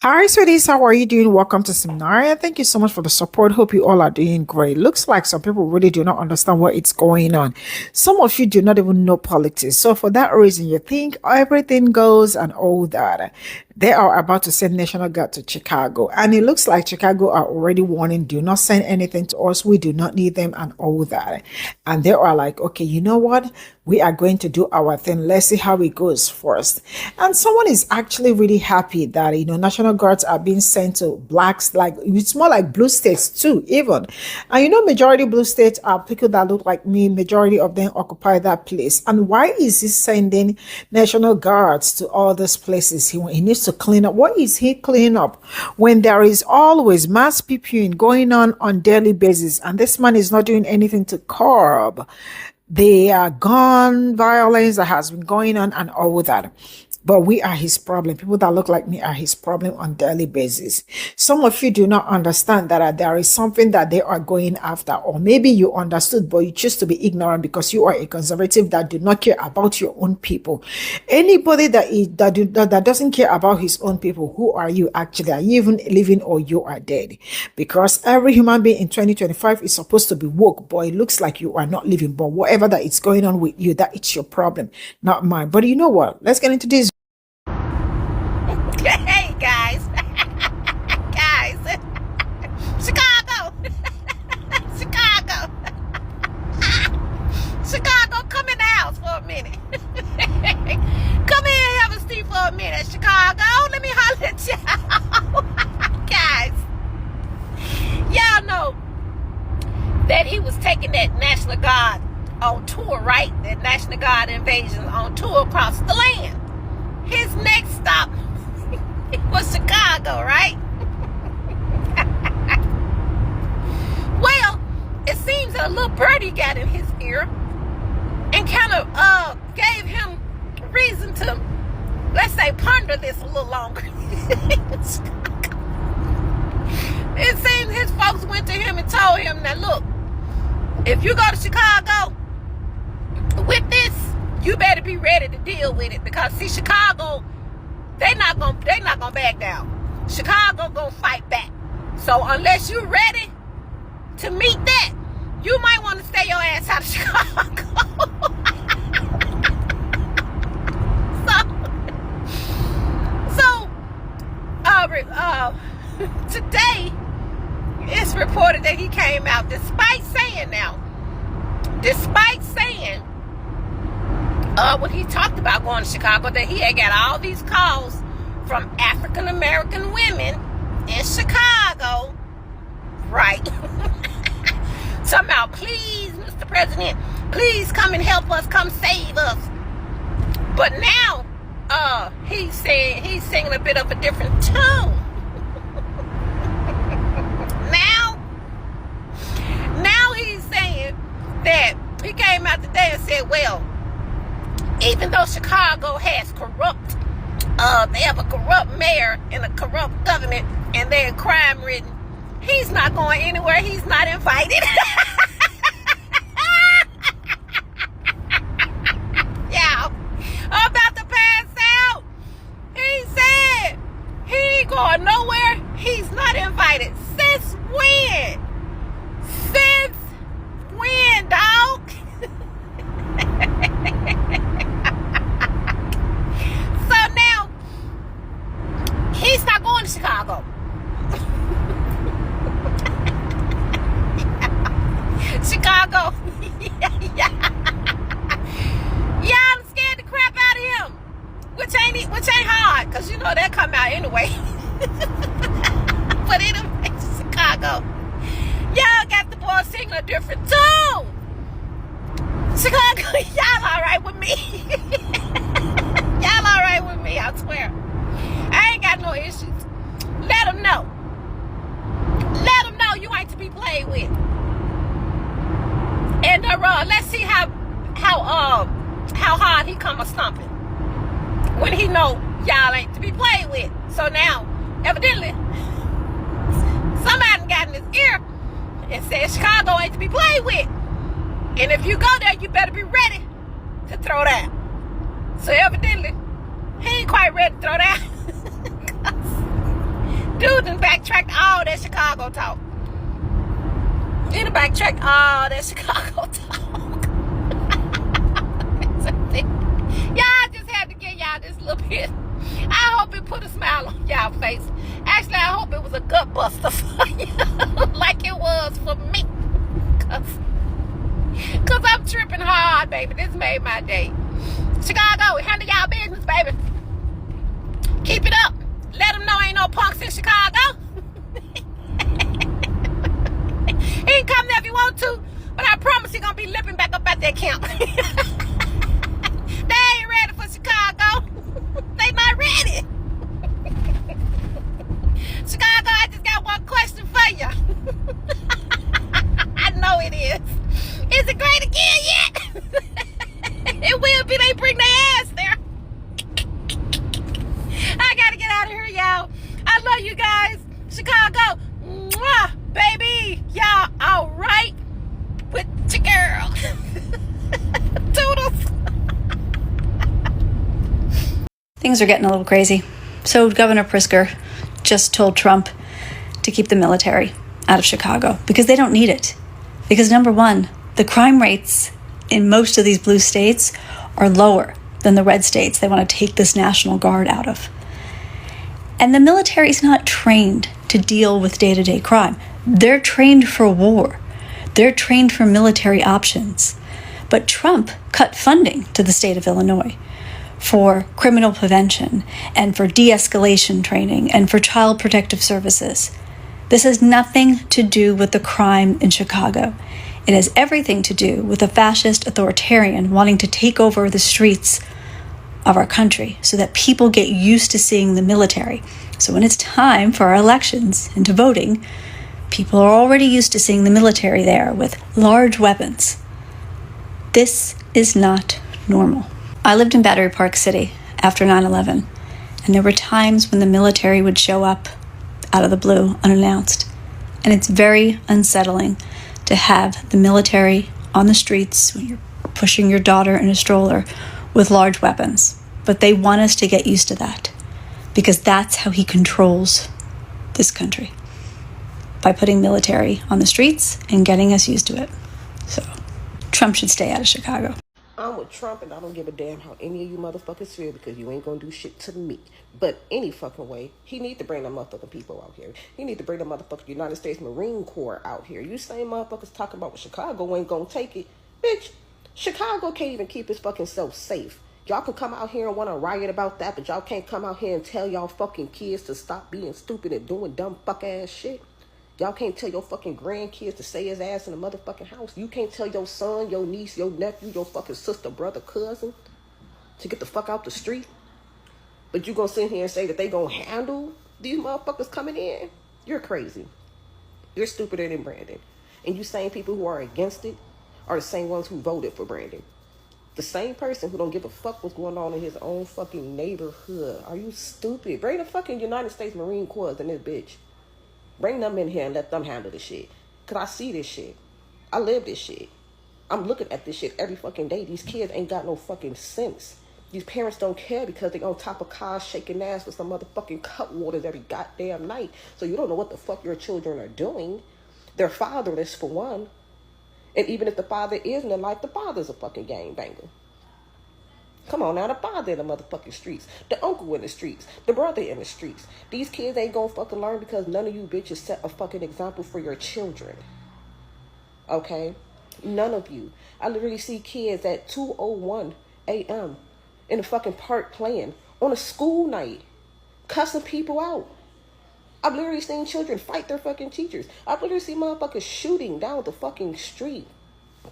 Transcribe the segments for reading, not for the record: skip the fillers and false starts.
Hi, sweeties. How are you doing? Welcome to Seminary. Thank you so much for the support. Hope you all are doing great. Looks like some people really do not understand what is going on. Some of you do not even know politics. So for that reason, you think everything goes and all that. They are about to send National Guard to Chicago. And it looks like Chicago are already warning, do not send anything to us. We do not need them and all that. And they are like, okay, you know what? We are going to do our thing. Let's see how it goes first. And someone is actually really happy that, National Guards are being sent to blacks, like it's more like blue states too, even. And majority blue states are people that look like me. Majority of them occupy that place. And why is he sending National Guards to all these places? He needs to clean up. What is he cleaning up when there is always mass PPing going on daily basis, and this man is not doing anything to curb the gun violence that has been going on and all that? But we are his problem. People that look like me are his problem on daily basis. Some of you do not understand that there is something that they are going after, or maybe you understood, but you choose to be ignorant because you are a conservative that do not care about your own people. Anybody that doesn't care about his own people, who are you actually? Are you even living or you are dead? Because every human being in 2025 is supposed to be woke, but it looks like you are not living. But whatever that is going on with you, that it's your problem, not mine. But you know what? Let's get into this. Hey guys, Chicago, Chicago, Chicago, come in the house for a minute. Come in, have a seat for a minute, Chicago. Let me holler at y'all, guys. Y'all know that he was taking that National Guard on tour, right? That National Guard invasion on tour across the land. His next stop was Chicago, right? Well, it seems that a little birdie got in his ear and kind of gave him reason to, let's say, ponder this a little longer. It seems his folks went to him and told him that, look, if you go to Chicago with this, you better be ready to deal with it, because see, Chicago, they not gonna back down. Chicago gonna fight back. So unless you're ready to meet that, you might want to stay your ass out of Chicago. so today it's reported that he came out despite saying when he talked about going to Chicago, that he had got all these calls from African American women in Chicago, right? Somehow, please, Mr. President, please come and help us, come save us. But now, he's singing a bit of a different tune. now he's saying that he came out today and said, well, even though Chicago has they have a corrupt mayor and a corrupt government, and they're crime-ridden, he's not going anywhere. He's not invited. Yeah, I'm about to pass out. He said he ain't going nowhere. He's not invited. Since when? Since when, dog? He's not going to Chicago. Chicago. Yeah, I'm scared the crap out of him. Which ain't hard, because that come out anyway. But anyway, Chicago. Y'all got the boy singing a different tune. Chicago, y'all alright with me. Y'all alright with me, I swear. I ain't got no issues. Let them know. Let them know you ain't to be played with. And let's see how hard he come a stomping when he know y'all ain't to be played with. So now, evidently, somebody got in his ear and said Chicago ain't to be played with. And if you go there, you better be ready to throw down. So evidently, he ain't quite ready to throw down. Dude done backtracked all that Chicago talk. He done backtracked all that Chicago talk. Y'all just had to get y'all this little bit. I hope it put a smile on y'all face. Actually, I hope it was a gut buster for you. Like it was for me. Cause I'm tripping hard, baby. This made my day. Chicago, handle y'all business, baby. Keep it up. Let them know ain't no punks in Chicago. He can come there if you want to, but I promise he gonna be lipping back up at that camp. They ain't ready for Chicago. They not ready. Chicago, I just got one question for you. I know it is. Is it great again yet? It will be. They bring their ass there. I gotta get out of here, y'all. I love you guys. Chicago. Mwah, baby. Y'all all right with your girl. Toodles. Things are getting a little crazy. So Governor Pritzker just told Trump to keep the military out of Chicago because they don't need it. Because number one, the crime rates in most of these blue states are lower than the red states they want to take this National Guard out of. And the military is not trained to deal with day-to-day crime. They're trained for war. They're trained for military options. But Trump cut funding to the state of Illinois for criminal prevention and for de-escalation training and for child protective services. This has nothing to do with the crime in Chicago. It has everything to do with a fascist authoritarian wanting to take over the streets of our country so that people get used to seeing the military. So when it's time for our elections and to voting, people are already used to seeing the military there with large weapons. This is not normal. I lived in Battery Park City after 9/11, and there were times when the military would show up out of the blue, unannounced. And it's very unsettling to have the military on the streets when you're pushing your daughter in a stroller with large weapons. But they want us to get used to that because that's how he controls this country, by putting military on the streets and getting us used to it. So Trump should stay out of Chicago. I'm with Trump and I don't give a damn how any of you motherfuckers feel because you ain't gonna do shit to me. But any fucking way, he need to bring them motherfucking people out here. He need to bring the motherfucking United States Marine Corps out here. You same motherfuckers talking about Chicago ain't gonna take it. Bitch, Chicago can't even keep its fucking self safe. Y'all can come out here and want to riot about that, but y'all can't come out here and tell y'all fucking kids to stop being stupid and doing dumb fuck ass shit. Y'all can't tell your fucking grandkids to stay his ass in the motherfucking house. You can't tell your son, your niece, your nephew, your fucking sister, brother, cousin to get the fuck out the street. But you gonna sit here and say that they gonna handle these motherfuckers coming in? You're crazy. You're stupider than Brandon. And you same people who are against it are the same ones who voted for Brandon. The same person who don't give a fuck what's going on in his own fucking neighborhood. Are you stupid? Bring the fucking United States Marine Corps in this bitch. Bring them in here and let them handle this shit. Cause I see this shit. I live this shit. I'm looking at this shit every fucking day. These kids ain't got no fucking sense. These parents don't care because they on top of cars shaking ass with some motherfucking cut waters every goddamn night. So you don't know what the fuck your children are doing. They're fatherless for one. And even if the father is in their life, the father's a fucking gangbanger. Come on now, the father in the motherfucking streets. The uncle in the streets. The brother in the streets. These kids ain't gonna fucking learn because none of you bitches set a fucking example for your children. Okay? None of you. I literally see kids at 2:01 a.m. in the fucking park playing on a school night, cussing people out. I've literally seen children fight their fucking teachers. I've literally seen motherfuckers shooting down the fucking street.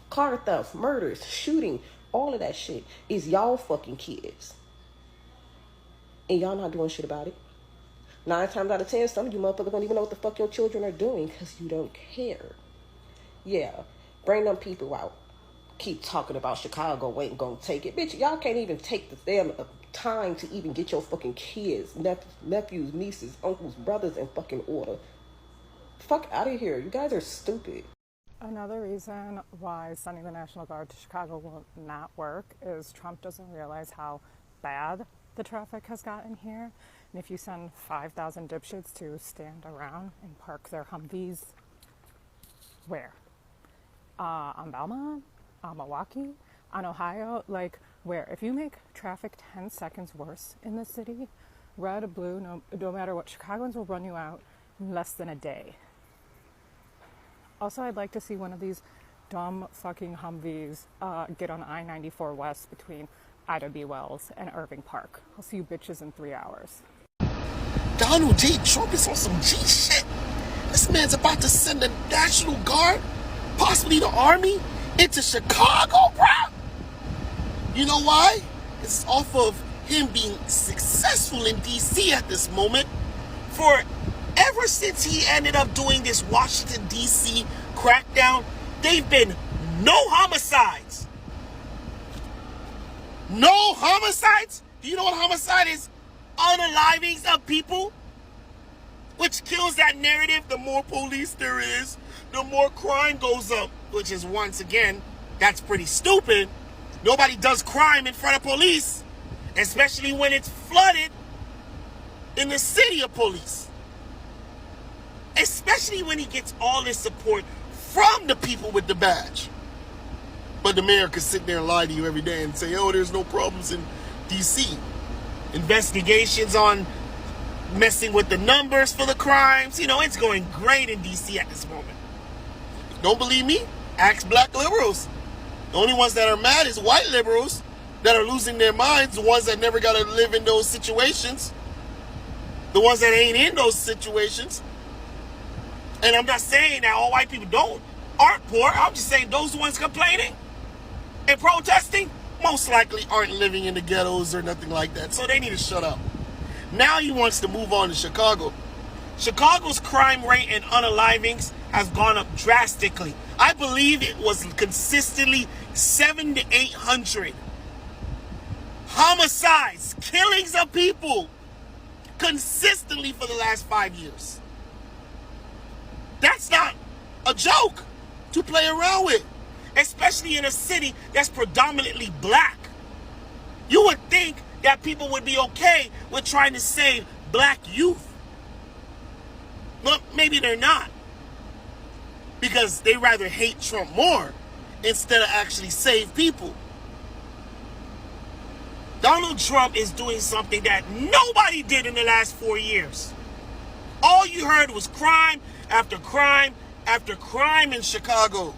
Car theft, murders, shooting. All of that shit is y'all fucking kids. And y'all not doing shit about it. 9 times out of 10, some of you motherfuckers don't even know what the fuck your children are doing because you don't care. Yeah, bring them people out. Keep talking about Chicago ain't gonna take it. Bitch, y'all can't even take the damn time to even get your fucking kids, nephews, nieces, uncles, brothers in fucking order. Fuck out of here. You guys are stupid. Another reason why sending the National Guard to Chicago will not work is Trump doesn't realize how bad the traffic has gotten here. And if you send 5,000 dipshits to stand around and park their Humvees, where? On Belmont? On Milwaukee? On Ohio? Like, where? If you make traffic 10 seconds worse in the city, red, blue, no matter what, Chicagoans will run you out in less than a day. Also, I'd like to see one of these dumb fucking Humvees get on I-94 West between Ida B. Wells and Irving Park. I'll see you bitches in 3 hours. Donald J. Trump is on some G shit. This man's about to send the National Guard, possibly the Army, into Chicago, bro. You know why? It's off of him being successful in D.C. at this moment. For ever since he ended up doing this Washington, D.C. crackdown, they've been no homicides. No homicides? Do you know what homicide is? Unalivings of people, which kills that narrative. The more police there is, the more crime goes up, which is, once again, that's pretty stupid. Nobody does crime in front of police, especially when it's flooded in the city of police. Especially when he gets all this support from the people with the badge. But the mayor could sit there and lie to you every day and say, oh, there's no problems in D.C. Investigations on messing with the numbers for the crimes. You know, it's going great in D.C. at this moment. Don't believe me? Ask black liberals. The only ones that are mad is white liberals that are losing their minds, the ones that never got to live in those situations, the ones that ain't in those situations. And I'm not saying that all white people aren't poor. I'm just saying those ones complaining and protesting most likely aren't living in the ghettos or nothing like that. So they need to shut up. Now he wants to move on to Chicago. Chicago's crime rate and unalivings has gone up drastically. I believe it was consistently 700 to 800 homicides, killings of people consistently for the last 5 years. That's not a joke to play around with, especially in a city that's predominantly black. You would think that people would be okay with trying to save black youth. But maybe they're not, because they rather hate Trump more instead of actually save people. Donald Trump is doing something that nobody did in the last 4 years. All you heard was crime after crime after crime in Chicago.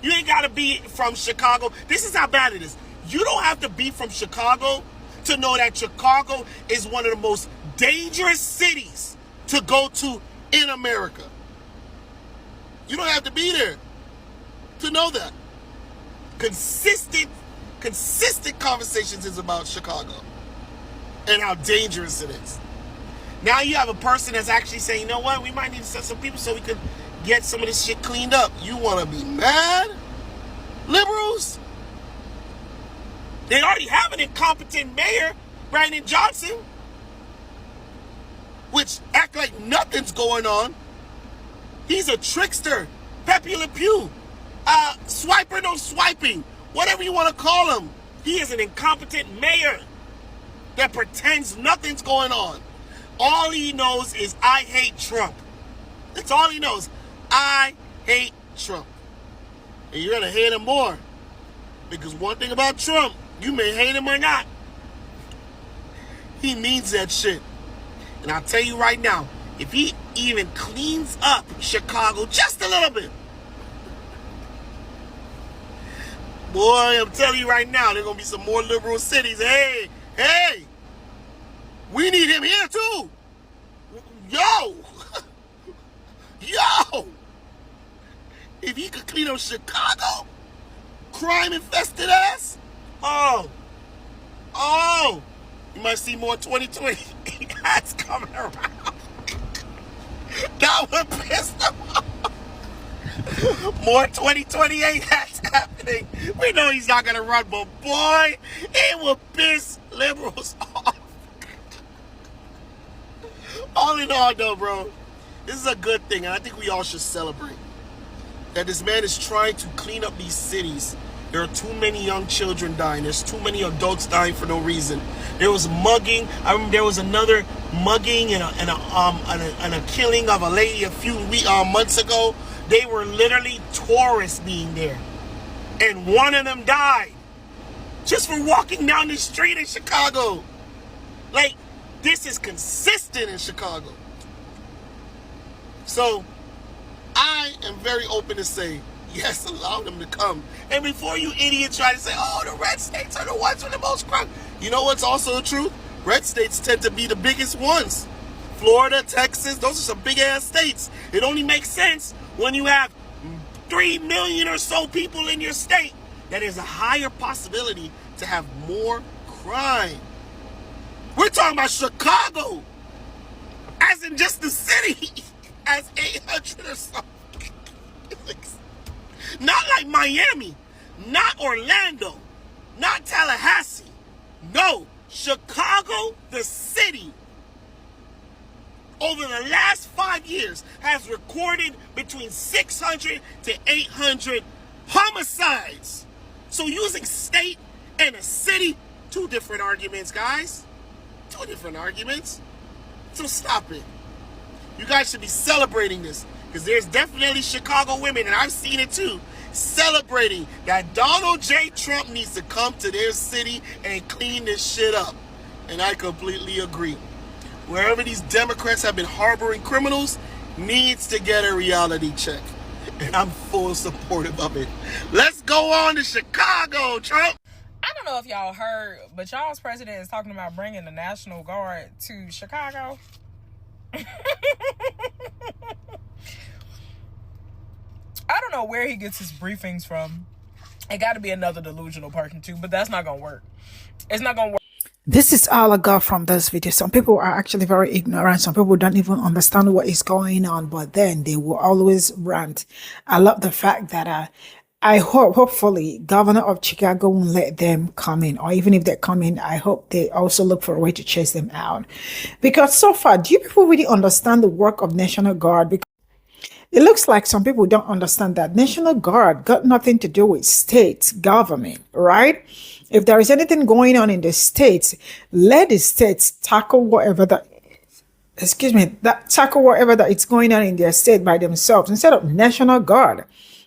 You ain't got to be from Chicago. This is how bad it is. You don't have to be from Chicago to know that Chicago is one of the most dangerous cities to go to in America. You don't have to be there to know that. Consistent conversations is about Chicago and how dangerous it is. Now you have a person that's actually saying, you know what, we might need to send some people so we could get some of this shit cleaned up. You want to be mad? Liberals? They already have an incompetent mayor, Brandon Johnson, which act like nothing's going on. He's a trickster, Pe0ple, swiper no swiping, whatever you want to call him. He is an incompetent mayor that pretends nothing's going on. All he knows is, I hate Trump. That's all he knows. I hate Trump. And you're going to hate him more. Because one thing about Trump, you may hate him or not, he means that shit. And I'll tell you right now, if he even cleans up Chicago just a little bit, boy, I'm telling you right now, there are going to be some more liberal cities. Hey, we need him here too. Yo. If he could clean up Chicago, crime infested ass, oh, you might see more 2020 hats coming around. That would piss them off. More 2028 hats happening. We know he's not going to run, but boy, it will piss liberals off. All in all, though, bro, this is a good thing, and I think we all should celebrate that this man is trying to clean up these cities. There are too many young children dying. There's too many adults dying for no reason. There was mugging. I remember there was another mugging and a killing of a lady a few months ago. They were literally tourists being there. And one of them died just for walking down the street in Chicago. Like, this is consistent in Chicago. So, I am very open to say, yes, allow them to come. And before you idiots try to say, oh, the red states are the ones with the most crime. You know what's also the truth? Red states tend to be the biggest ones. Florida, Texas, those are some big-ass states. It only makes sense when you have 3 million or so people in your state that there's a higher possibility to have more crime. We're talking about Chicago, as in just the city, as 800 or so. Not like Miami, not Orlando, not Tallahassee. No, Chicago, the city, over the last 5 years has recorded between 600 to 800 homicides. So using state and a city, two different arguments, guys. Two different arguments. So stop it. You guys should be celebrating this, because there's definitely Chicago women, and I've seen it too, celebrating that Donald J. Trump needs to come to their city and clean this shit up. And I completely agree. Wherever these Democrats have been harboring criminals needs to get a reality check. And I'm full supportive of it. Let's go on to Chicago, Trump. I don't know if y'all heard, but y'all's president is talking about bringing the National Guard to Chicago. I don't know where he gets his briefings from. It got to be another delusional person too, but that's not going to work. It's not going to work. This is all I got from this video. Some people are actually very ignorant. Some people don't even understand what is going on, but then they will always rant. I love the fact that I hopefully, Governor of Chicago won't let them come in, or even if they come in, I hope they also look for a way to chase them out. Because so far, do you people really understand the work of National Guard? Because it looks like some people don't understand that National Guard got nothing to do with state government, right? If there is anything going on in the states, let the states tackle whatever that tackle whatever that it's going on in their state by themselves instead of National Guard.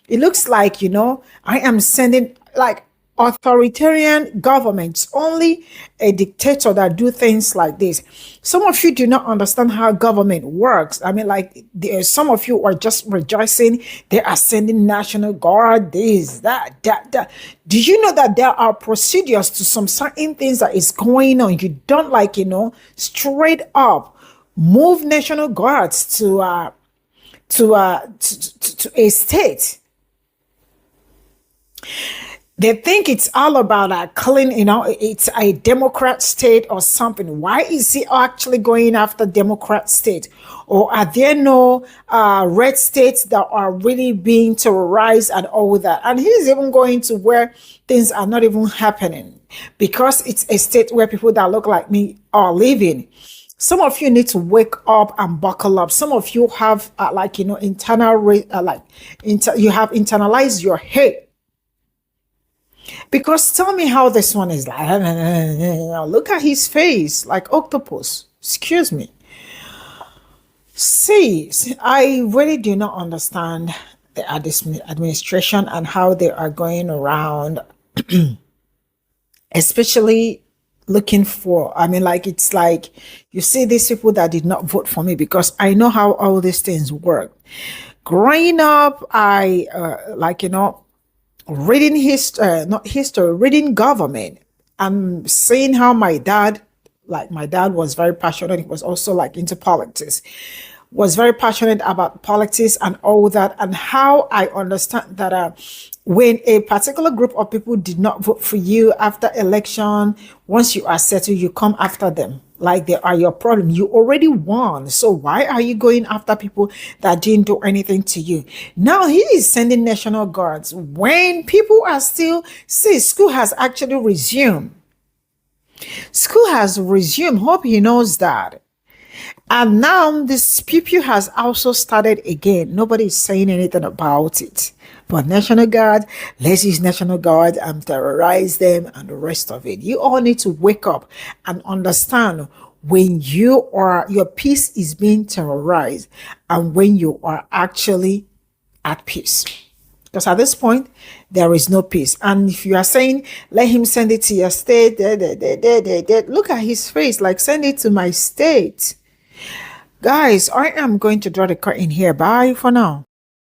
It looks like, I am sending like authoritarian governments, only a dictator that do things like this. Some of you do not understand how government works. I mean, like, some of you are just rejoicing. They are sending National Guard, this, that. Do you know that there are procedures to some certain things that is going on? You don't straight up move National Guards to a state. They think it's all about a clean, it's a Democrat state or something. Why is he actually going after Democrat state? Or are there no red states that are really being terrorized and all that? And he's even going to where things are not even happening because it's a state where people that look like me are living. Some of you need to wake up and buckle up. Some of you have you have internalized your hate. Because tell me how this one is like. Look at his face, like octopus. Excuse me. See, I really do not understand the administration and how they are going around, especially looking for, it's like you see these people that did not vote for me because I know how all these things work. Growing up, I reading reading government. I'm seeing how my dad was very passionate. He was also into politics, was very passionate about politics and all that, and how I understand that when a particular group of people did not vote for you after election, once you are settled, you come after them like they are your problem. You already won. So why are you going after people that didn't do anything to you? Now he is sending National Guards when people are still, school has actually resumed. School has resumed. Hope he knows that. And now this Pe0ple has also started again. Nobody is saying anything about it. But National Guard, let's use National Guard and terrorize them and the rest of it. You all need to wake up and understand when your peace is being terrorized and when you are actually at peace. Because at this point, there is no peace. And if you are saying, let him send it to your state, look at his face, like send it to my state. Guys, I am going to draw the curtain here. Bye for now.